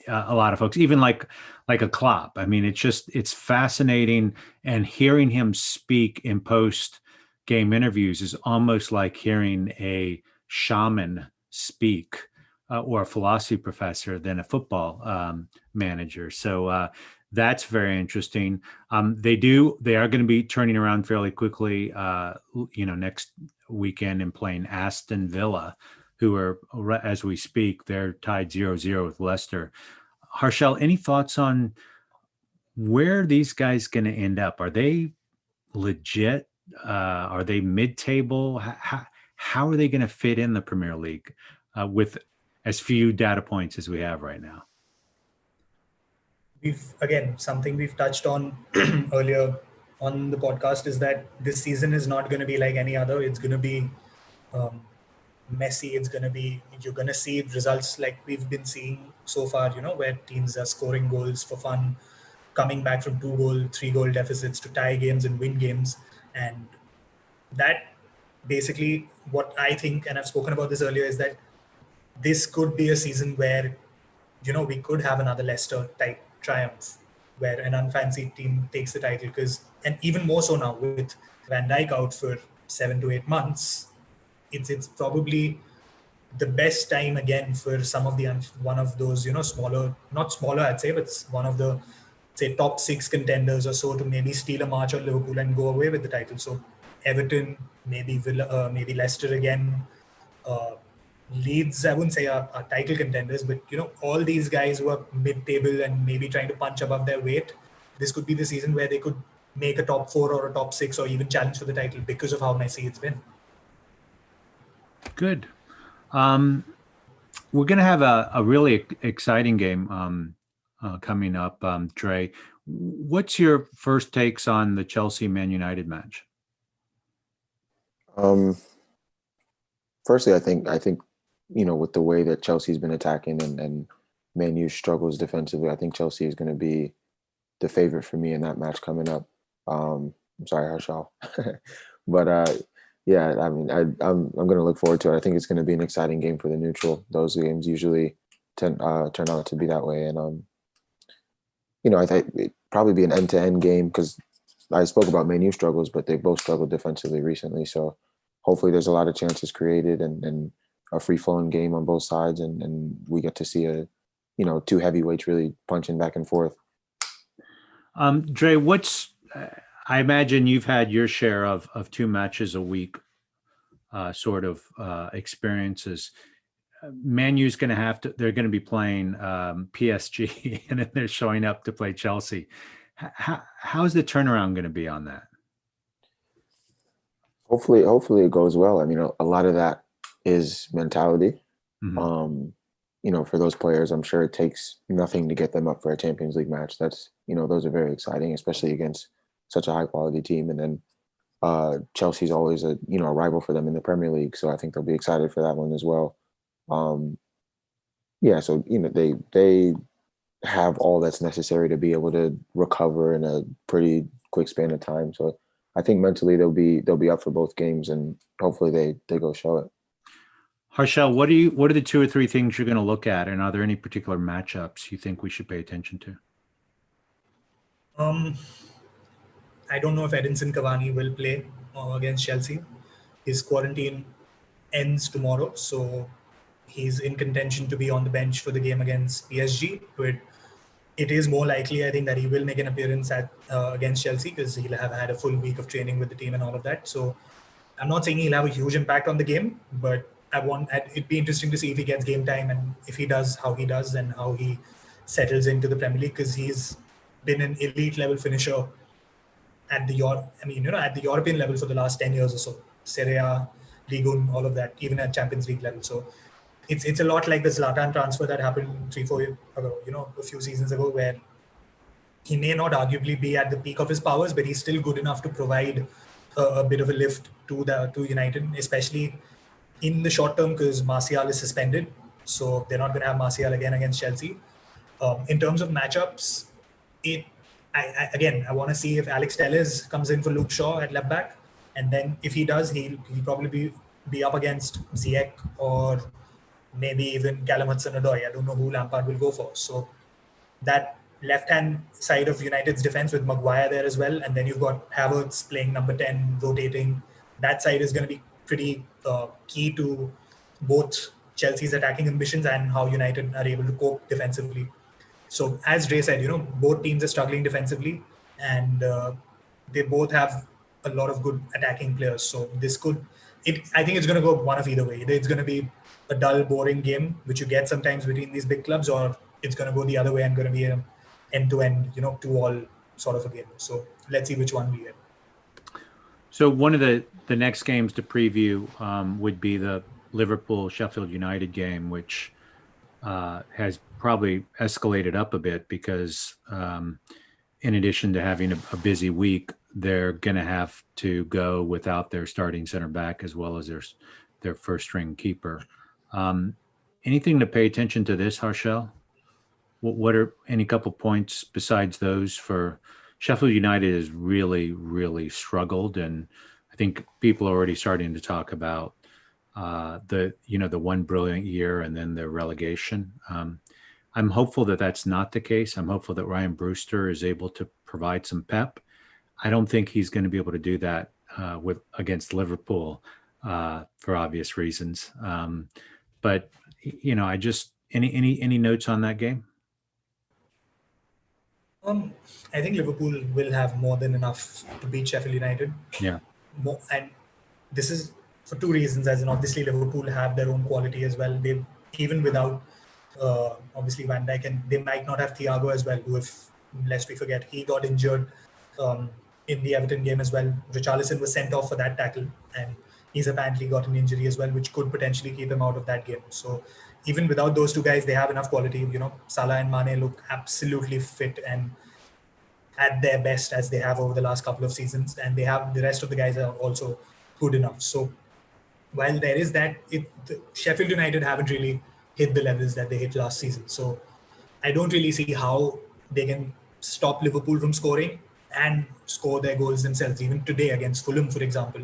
a lot of folks, even like a Klopp. I mean, it's fascinating, and hearing him speak in post game interviews is almost like hearing a shaman speak, or a philosophy professor than a football manager. So that's very interesting. They are going to be turning around fairly quickly, next weekend and playing Aston Villa, who are, as we speak, they're tied 0-0 with Leicester. Harshal, any thoughts on where these guys going to end up? Are they legit? Are they mid-table? How are they going to fit in the Premier League with as few data points as we have right now? Something we've touched on earlier on the podcast is that this season is not going to be like any other. It's going to be messy. You're going to see results like we've been seeing so far, where teams are scoring goals for fun, coming back from 2-goal, 3-goal deficits to tie games and win games. And that basically what I think, and I've spoken about this earlier, is that this could be a season where, we could have another Leicester type triumph where an unfancied team takes the title, and even more so now with Van Dijk out for 7 to 8 months, it's probably the best time again for some of one of those, smaller, not smaller, I'd say, but one of the, say, top 6 contenders or so to maybe steal a march on Liverpool and go away with the title. So Everton, maybe Villa, maybe Leicester again, Leeds, I wouldn't say are title contenders, but all these guys who are mid-table and maybe trying to punch above their weight, this could be the season where they could make a top 4 or a top 6 or even challenge for the title because of how messy it's been. Good. We're going to have a really exciting game coming up, Dre. What's your first takes on the Chelsea-Man United match? Firstly, I think with the way that Chelsea's been attacking and Man U struggles defensively, I think Chelsea is going to be the favorite for me in that match coming up. I'm sorry, Harshal, but yeah, I mean, I'm going to look forward to it. I think it's going to be an exciting game for the neutral. Those games usually turn out to be that way, and I think it'd probably be an end-to-end game because I spoke about Man U struggles, but they both struggled defensively recently. So hopefully there's a lot of chances created and a free-flowing game on both sides, and we get to see two heavyweights really punching back and forth. Dre, I imagine you've had your share of 2 matches a week sort of experiences. Man U's going to they're going to be playing PSG and then they're showing up to play Chelsea. How's the turnaround going to be on that? Hopefully it goes well. I mean, a lot of that is mentality. Mm-hmm. For those players, I'm sure it takes nothing to get them up for a Champions League match. That's, those are very exciting, especially against such a high quality team. And then Chelsea's always a rival for them in the Premier League. So I think they'll be excited for that one as well. So, they have all that's necessary to be able to recover in a pretty quick span of time. So I think mentally they'll be up for both games, and hopefully they go show it. Harshal, what are the 2 or 3 things you're going to look at, and are there any particular matchups you think we should pay attention to? I don't know if Edinson Cavani will play against Chelsea. His quarantine ends tomorrow, so he's in contention to be on the bench for the game against PSG. But it is more likely, I think, that he will make an appearance against Chelsea because he'll have had a full week of training with the team and all of that. So I'm not saying he'll have a huge impact on the game, but it'd be interesting to see if he gets game time, and if he does, how he does and how he settles into the Premier League, because he's been an elite level finisher at the European level for the last 10 years or so. Serie, Liga, all of that, even at Champions League level. So it's a lot like the Zlatan transfer that happened 3-4 years ago, a few seasons ago, where he may not arguably be at the peak of his powers, but he's still good enough to provide a bit of a lift to United, especially in the short term because Martial is suspended, so they're not going to have Martial again against Chelsea. In terms of matchups, I want to see if Alex Telles comes in for Luke Shaw at left back, and then if he does, he'll probably be up against Ziyech or maybe even Callum Hudson-Odoi. I don't know who Lampard will go for. So that left-hand side of United's defense with Maguire there as well, and then you've got Havertz playing number 10, rotating. That side is going to be pretty key to both Chelsea's attacking ambitions and how United are able to cope defensively. So as Dre said, both teams are struggling defensively, and they both have a lot of good attacking players. So I think it's going to go one of either way. Either it's going to be a dull, boring game, which you get sometimes between these big clubs, or it's going to go the other way and going to be an end-to-end, 2-all sort of a game. So let's see which one we get. So one of the next games to preview would be the Liverpool-Sheffield United game, which has probably escalated up a bit because in addition to having a busy week, they're going to have to go without their starting center back as well as their first string keeper. Anything to pay attention to this, Harshal? What are any couple points besides those for Sheffield United has really, really struggled. And I think people are already starting to talk about the one brilliant year and then the relegation. I'm hopeful that that's not the case. I'm hopeful that Ryan Brewster is able to provide some pep. I don't think he's going to be able to do that against Liverpool for obvious reasons. But I just any notes on that game? I think Liverpool will have more than enough to beat Sheffield United. Yeah. And this is for two reasons. As in, obviously, Liverpool have their own quality as well. They even without obviously Van Dijk, and they might not have Thiago as well, who, if lest we forget, he got injured in the Everton game as well. Richarlison was sent off for that tackle, and he's apparently got an injury as well, which could potentially keep him out of that game. So even without those two guys, they have enough quality. Salah and Mane look absolutely fit and at their best as they have over the last couple of seasons, and they have the rest of the guys are also good enough. So while there is that, Sheffield United haven't really hit the levels that they hit last season. So I don't really see how they can stop Liverpool from scoring and score their goals themselves. Even today against Fulham, for example,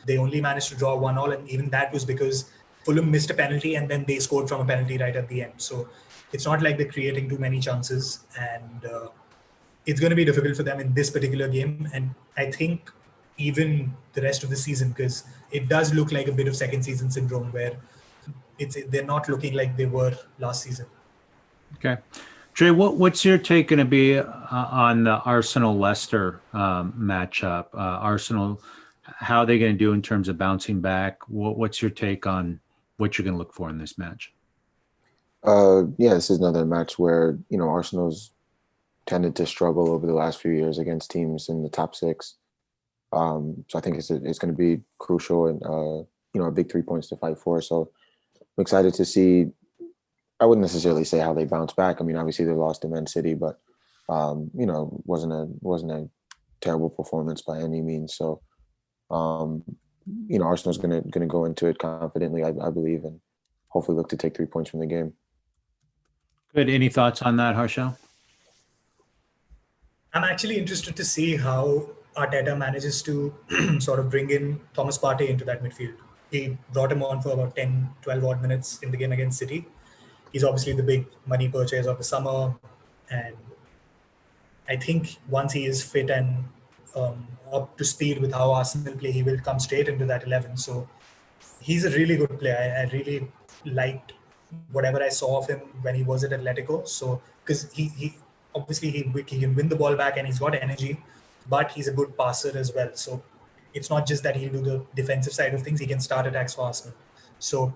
they only managed to draw 1-1, and even that was because Fulham missed a penalty and then they scored from a penalty right at the end. So it's not like they're creating too many chances, and it's going to be difficult for them in this particular game. And I think even the rest of the season, because it does look like a bit of second season syndrome where they're not looking like they were last season. Okay. Dre, what's your take going to be on the Arsenal-Leicester matchup? Arsenal, how are they going to do in terms of bouncing back? What's your take on what you're going to look for in this match? This is another match where, Arsenal's tended to struggle over the last few years against teams in the top six. So I think it's going to be crucial and, a big 3 points to fight for. So I'm excited to see. I wouldn't necessarily say how they bounce back. I mean, obviously they lost to ManCity, but wasn't a terrible performance by any means. So, Arsenal's going to go into it confidently, I believe, and hopefully look to take 3 points from the game. Good. Any thoughts on that, Harshal? I'm actually interested to see how Arteta manages to sort of bring in Thomas Partey into that midfield. He brought him on for about 10, 12 odd minutes in the game against City. He's obviously the big money purchase of the summer. And I think once he is fit and up to speed with how Arsenal play, he will come straight into that 11. So he's a really good player. I really liked whatever I saw of him when he was at Atletico. So because he obviously he can win the ball back and he's got energy, but he's a good passer as well. So it's not just that he'll do the defensive side of things, he can start attacks for Arsenal. So,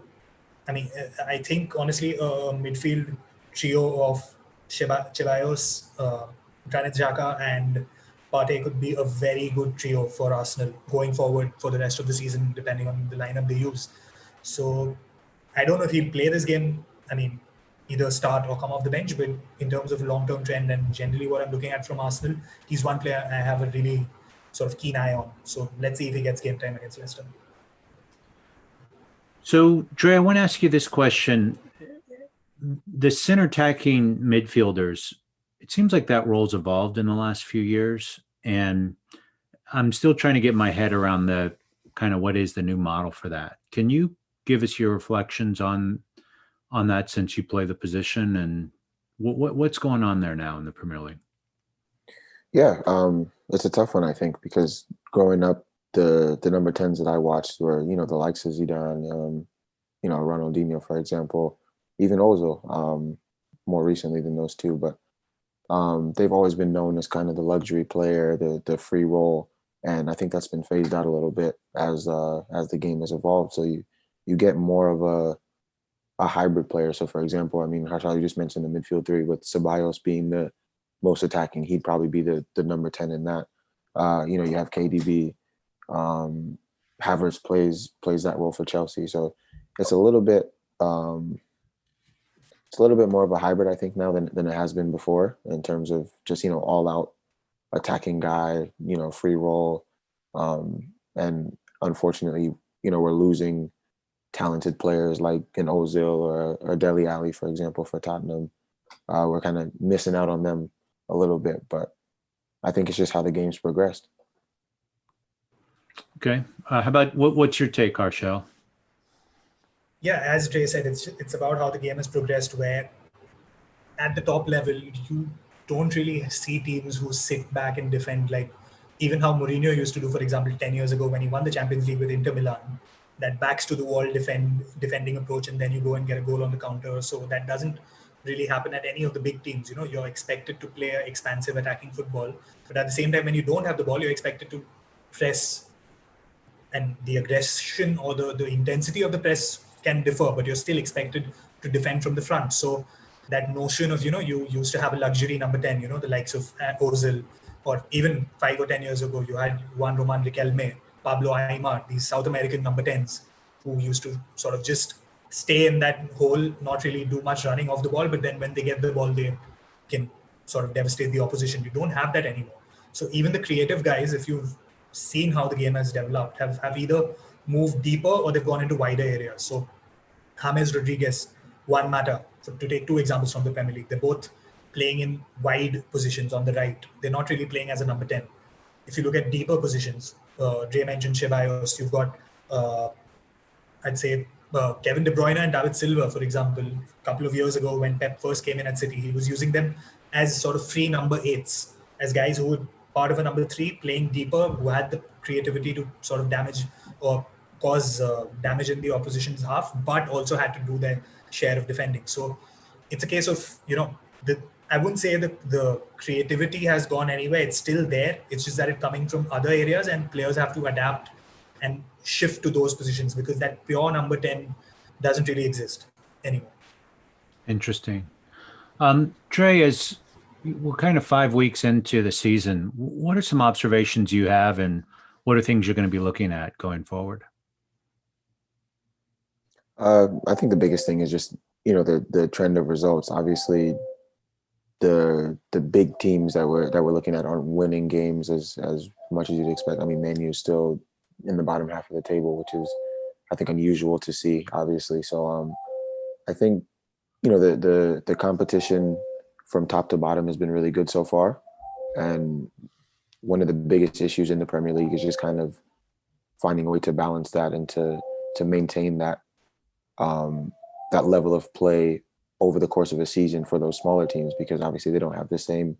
I mean, I think honestly a midfield trio of Ceballos, Granit Xhaka and Partey could be a very good trio for Arsenal going forward for the rest of the season, depending on the lineup they use. So I don't know if he'll play this game. I mean, either start or come off the bench, but in terms of long-term trend and generally what I'm looking at from Arsenal, he's one player I have a really sort of keen eye on. So let's see if he gets game time against Leicester. So, Dre, I want to ask you this question. The center attacking midfielders, it seems like that role's evolved in the last few years. And I'm still trying to get my head around the kind of what is the new model for that. Can you give us your reflections on that since you play the position, and what's going on there now in the Premier League? Yeah, it's a tough one, I think, because growing up, the number 10s that I watched were, the likes of Zidane, Ronaldinho, for example, even Ozil, more recently than those two. But they've always been known as kind of the luxury player, the free role, and I think that's been phased out a little bit as the game has evolved. So you get more of a hybrid player. So, for example, I mean, Harshal, you just mentioned the midfield three with Ceballos being the most attacking. He'd probably be the number 10 in that. You have KDB. Havertz plays that role for Chelsea. So it's a little bit more of a hybrid, I think, now than it has been before in terms of just, all out attacking guy, free role. And unfortunately, we're losing talented players like an Ozil or Dele Alli, for example, for Tottenham. We're kind of missing out on them a little bit, but I think it's just how the game's progressed. Okay. How about what's your take, Harshal? Yeah, as Dre said, it's about how the game has progressed, where at the top level, you don't really see teams who sit back and defend, like even how Mourinho used to do, for example, 10 years ago when he won the Champions League with Inter Milan, that backs to the wall defending approach, and then you go and get a goal on the counter. So that doesn't really happen at any of the big teams. You're expected to play expansive attacking football, but at the same time, when you don't have the ball, you're expected to press, and the aggression or the intensity of the press can differ, but you're still expected to defend from the front. So that notion of, you used to have a luxury number 10, the likes of Ozil, or even 5 or 10 years ago, you had Juan Roman Riquelme, Pablo Aimar, these South American number 10s who used to sort of just stay in that hole, not really do much running off the ball, but then when they get the ball, they can sort of devastate the opposition. You don't have that anymore. So even the creative guys, if you've seen how the game has developed, have either moved deeper or they've gone into wider areas. So James Rodriguez, Juan Mata, to take two examples from the Premier League, they're both playing in wide positions on the right. They're not really playing as a number 10. If you look at deeper positions, Dre mentioned Ceballos, you've got, I'd say, Kevin De Bruyne and David Silva, for example. A couple of years ago when Pep first came in at City, he was using them as sort of free number 8s, as guys who would part of a number 3 playing deeper, who had the creativity to sort of damage or cause damage in the opposition's half, but also had to do their share of defending. So it's a case of, I wouldn't say that the creativity has gone anywhere. It's still there. It's just that it's coming from other areas, and players have to adapt and shift to those positions, because that pure number 10 doesn't really exist anymore. Interesting. Trey, as we're kind of 5 weeks into the season, what are some observations you have, and what are things you're going to be looking at going forward? I think the biggest thing is just, the trend of results. Obviously, the big teams that we're looking at aren't winning games as much as you'd expect. I mean, Man U is still in the bottom half of the table, which is, I think, unusual to see, obviously. So I think, the competition from top to bottom has been really good so far. And one of the biggest issues in the Premier League is just kind of finding a way to balance that and to maintain that that level of play over the course of a season for those smaller teams, because obviously they don't have the same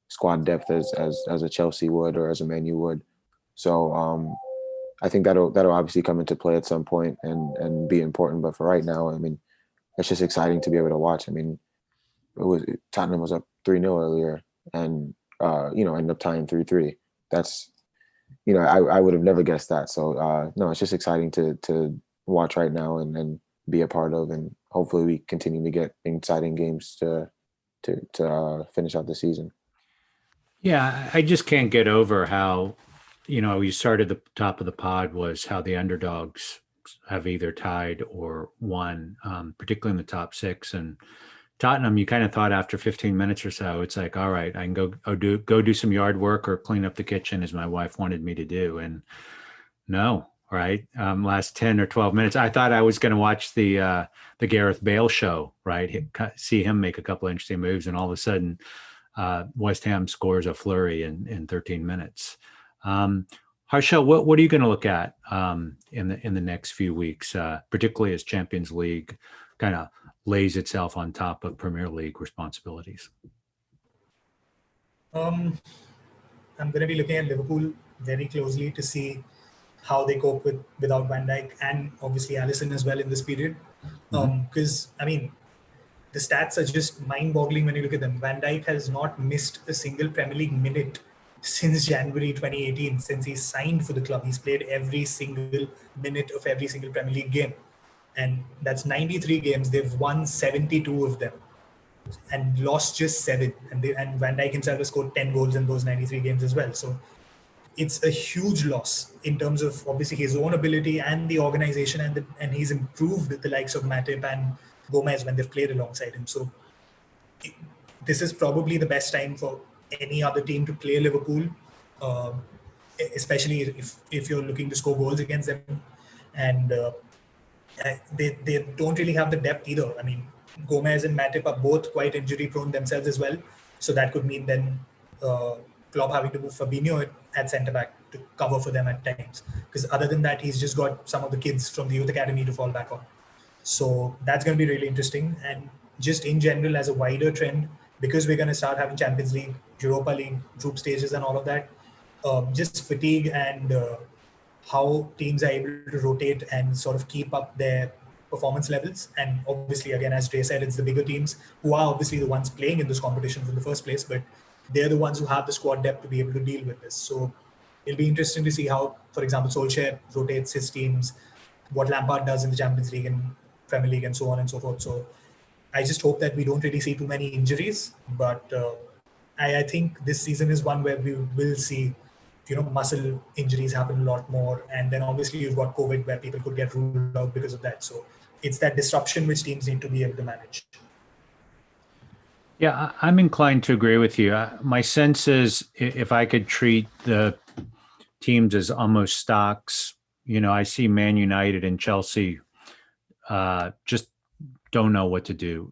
squad depth as a Chelsea would or as a Man U would. So I think that'll obviously come into play at some point and be important. But for right now, I mean, it's just exciting to be able to watch. I mean, Tottenham was up 3-0 earlier and ended up tying 3-3. That's, I would have never guessed that. So no, it's just exciting to watch right now and be a part of, and hopefully we continue to get exciting games to finish out the season. Yeah, I just can't get over how, you started the top of the pod was how the underdogs have either tied or won, particularly in the top 6. And Tottenham, you kind of thought after 15 minutes or so, it's like, all right, I can go do some yard work or clean up the kitchen as my wife wanted me to do. And no, right. Last 10 or 12 minutes, I thought I was going to watch the Gareth Bale show, right? See him make a couple of interesting moves, and all of a sudden, West Ham scores a flurry in 13 minutes. Harshal, what are you going to look at in the next few weeks, particularly as Champions League kind of lays itself on top of Premier League responsibilities? I'm going to be looking at Liverpool very closely to see how they cope without Van Dijk and obviously Alisson as well in this period. Because, I mean, the stats are just mind-boggling when you look at them. Van Dijk has not missed a single Premier League minute since January 2018, since he signed for the club. He's played every single minute of every single Premier League game. And that's 93 games. They've won 72 of them and lost just 7. And Van Dijk himself has scored 10 goals in those 93 games as well. So it's a huge loss in terms of obviously his own ability and the organization, and he's improved the likes of Matip and Gomez when they've played alongside him. So this is probably the best time for any other team to play Liverpool, especially if you're looking to score goals against them. And they don't really have the depth either. I mean, Gomez and Matip are both quite injury prone themselves as well. So that could mean then Klopp having to move Fabinho at centre back to cover for them at times. Because other than that, he's just got some of the kids from the youth academy to fall back on. So that's going to be really interesting. And just in general, as a wider trend, because we're going to start having Champions League, Europa League, group stages and all of that, just fatigue and how teams are able to rotate and sort of keep up their performance levels. And obviously, again, as Dre said, it's the bigger teams who are obviously the ones playing in those competitions in the first place, but they're the ones who have the squad depth to be able to deal with this. So it'll be interesting to see how, for example, Solskjaer rotates his teams, what Lampard does in the Champions League and Premier League and so on and so forth. So I just hope that we don't really see too many injuries, but I think this season is one where we will see, muscle injuries happen a lot more. And then obviously you've got COVID where people could get ruled out because of that. So it's that disruption which teams need to be able to manage. Yeah, I'm inclined to agree with you. My sense is if I could treat the teams as almost stocks, I see Man United and Chelsea just don't know what to do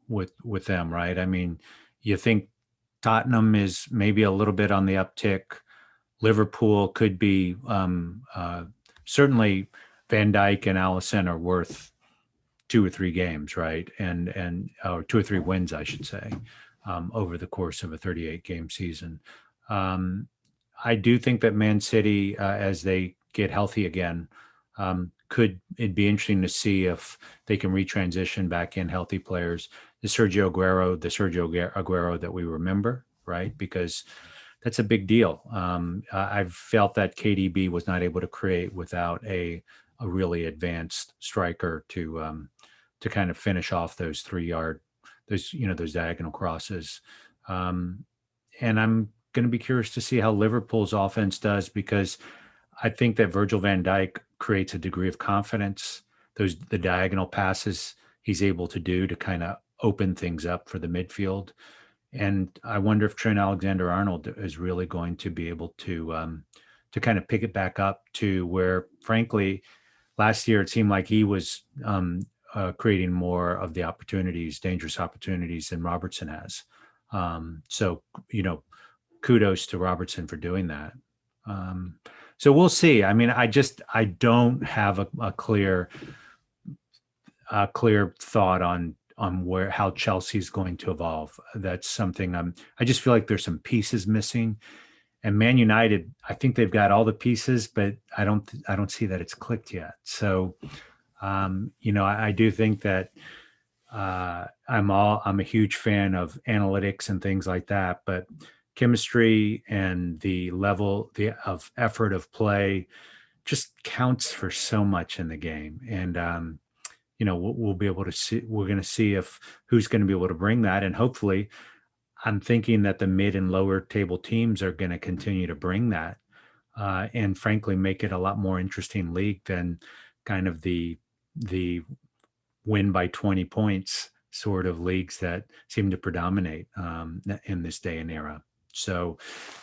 with them, right? I mean, you think Tottenham is maybe a little bit on the uptick. Liverpool could be certainly Van Dijk and Alisson are worth 2 or 3 games, right? And or 2 or 3 wins, I should say, over the course of a 38-game season. I do think that Man City, as they get healthy again, it'd be interesting to see if they can retransition back in healthy players. The Sergio Aguero that we remember, right? Because that's a big deal. I've felt that KDB was not able to create without a really advanced striker to kind of finish off those 3-yard, those diagonal crosses. And I'm going to be curious to see how Liverpool's offense does, because I think that Virgil van Dijk creates a degree of confidence. The diagonal passes he's able to do to kind of open things up for the midfield. And I wonder if Trent Alexander-Arnold is really going to be able to kind of pick it back up to where, frankly, last year it seemed like he was creating more of the dangerous opportunities than Robertson has. So, kudos to Robertson for doing that. So we'll see. I mean, I don't have a clear thought on how Chelsea's going to evolve. That's something I just feel like there's some pieces missing. And Man United, I think they've got all the pieces, but I don't see that it's clicked yet. So, I do think that I'm a huge fan of analytics and things like that, but chemistry and the level of effort of play just counts for so much in the game. And, we'll be able to see, we're going to see who's going to be able to bring that. And hopefully I'm thinking that the mid and lower table teams are going to continue to bring that and frankly, make it a lot more interesting league than kind of the win by 20 points sort of leagues that seem to predominate in this day and era. So,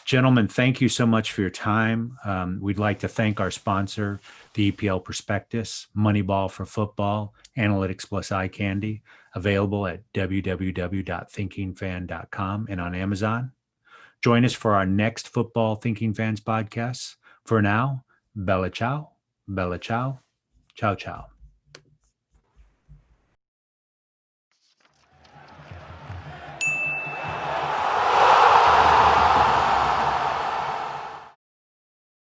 gentlemen, thank you so much for your time. We'd like to thank our sponsor, the EPL Prospectus, Moneyball for Football, Analytics plus Eye Candy, available at www.thinkingfan.com and on Amazon. Join us for our next Football Thinking Fans podcast. For now, bella ciao, ciao ciao.